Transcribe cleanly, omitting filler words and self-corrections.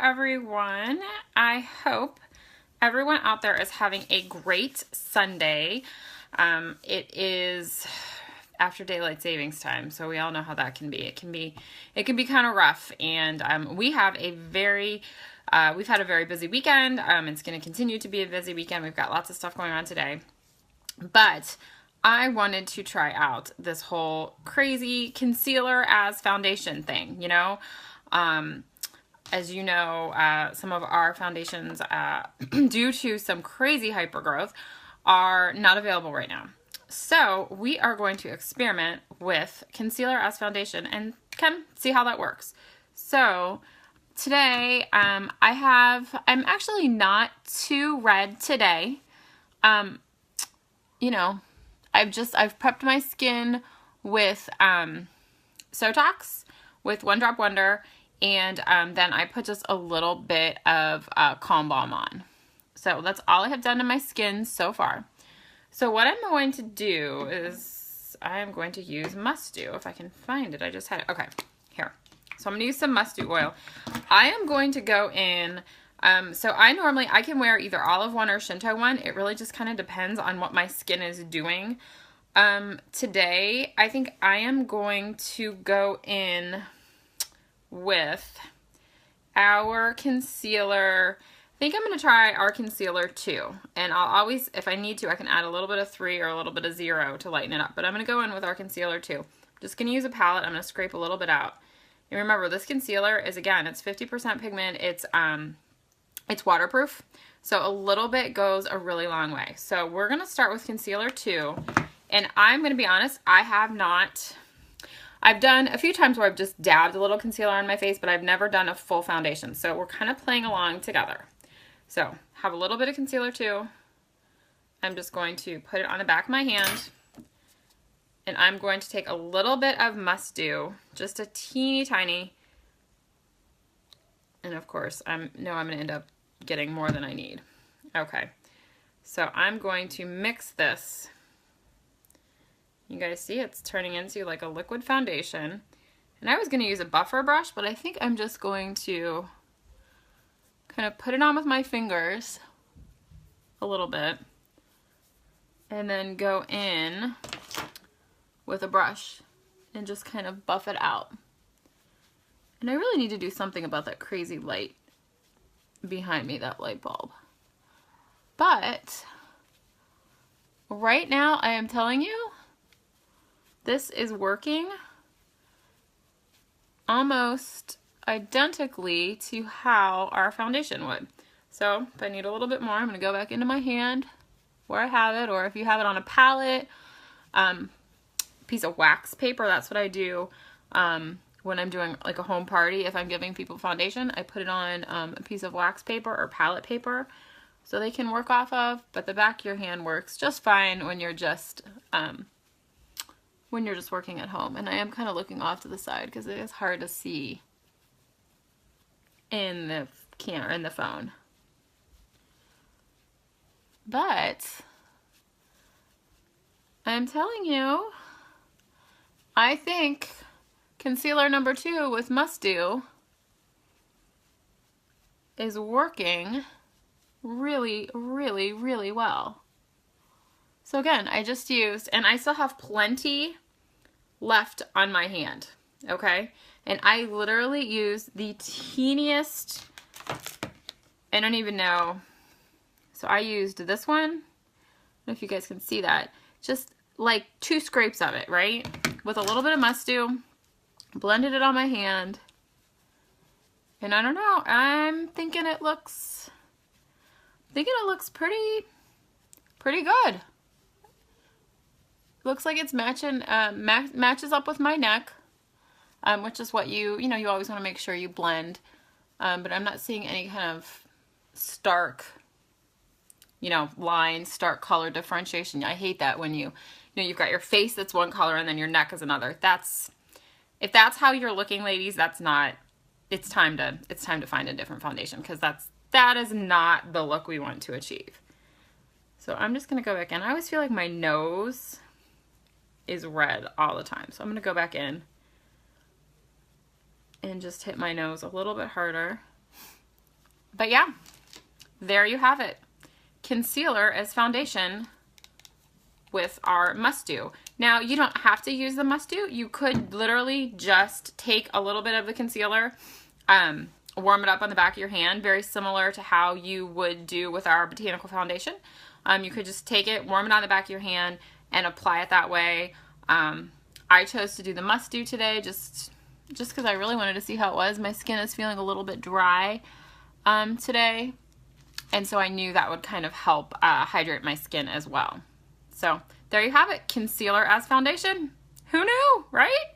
everyone. I hope everyone out there is having a great Sunday. It is after daylight savings time, so we all know how that can be. It can be kind of rough, and we've had a very busy weekend. It's going to continue to be a busy weekend. We've got lots of stuff going on today, but I wanted to try out this whole crazy concealer as foundation thing, you know. As you know, some of our foundations, due to some crazy hypergrowth, are not available right now. So we are going to experiment with concealer as foundation and kind of see how that works. So today, I'm actually not too red today. You know, I've prepped my skin with Sotox with One Drop Wonder, and then I put just a little bit of Calm Balm on. So that's all I have done to my skin so far. So what I'm going to do is I'm going to use Must Do, if I can find it. I just had it. Okay, here. So I'm going to use some Must Do oil. I am going to go in, so I can wear either Olive One or Shinto One. It really just kind of depends on what my skin is doing. Today, I think I am going to go in with our concealer. I think I'm going to try our concealer 2. And I'll always, if I need to, I can add a little bit of 3 or a little bit of 0 to lighten it up. But I'm going to go in with our concealer 2. I'm just going to use a palette. I'm going to scrape a little bit out. And remember, this concealer is, again, it's 50% pigment. It's waterproof. So a little bit goes a really long way. So we're going to start with concealer 2. And I'm going to be honest, I've done a few times where I've just dabbed a little concealer on my face, but I've never done a full foundation. So we're kind of playing along together. So have a little bit of concealer 2. I'm just going to put it on the back of my hand. And I'm going to take a little bit of Must Do, just a teeny tiny. And of course, I'm going to end up getting more than I need. Okay, so I'm going to mix this. You guys see it's turning into like a liquid foundation. And I was going to use a buffer brush, but I think I'm just going to kind of put it on with my fingers a little bit. And then go in with a brush and just kind of buff it out. And I really need to do something about that crazy light behind me, that light bulb. But right now I am telling you, this is working almost identically to how our foundation would. So if I need a little bit more, I'm going to go back into my hand where I have it, or if you have it on a palette, piece of wax paper, that's what I do when I'm doing like a home party. If I'm giving people foundation, I put it on a piece of wax paper or palette paper so they can work off of, but the back of your hand works just fine when you're just working at home. And I am kind of looking off to the side because it is hard to see in the camera, in the phone. But I'm telling you, I think concealer number 2 with Must Do is working really, really, really well. So again, I just used, and I still have plenty left on my hand, okay? And I literally used the teeniest, I don't even know, so I used this one, I don't know if you guys can see that, just like 2 scrapes of it, right? With a little bit of Must Do, blended it on my hand, and I don't know, I'm thinking it looks pretty good. Looks like it's matching, matches up with my neck, which is what you always want to make sure you blend, but I'm not seeing any kind of stark, line, stark color differentiation. I hate that when you've got your face that's one color and then your neck is another. If that's how you're looking, ladies, it's time to find a different foundation, because that is not the look we want to achieve. So I'm just going to go back in. I always feel like my nose is red all the time. So I'm going to go back in and just hit my nose a little bit harder. But yeah, there you have it. Concealer as foundation with our Must Do. Now, you don't have to use the Must Do. You could literally just take a little bit of the concealer, warm it up on the back of your hand, very similar to how you would do with our botanical foundation. You could just take it, warm it on the back of your hand, and apply it that way. I chose to do the Must Do today just because I really wanted to see how it was. My skin is feeling a little bit dry today, and so I knew that would kind of help hydrate my skin as well. So there you have it, concealer as foundation. Who knew, right?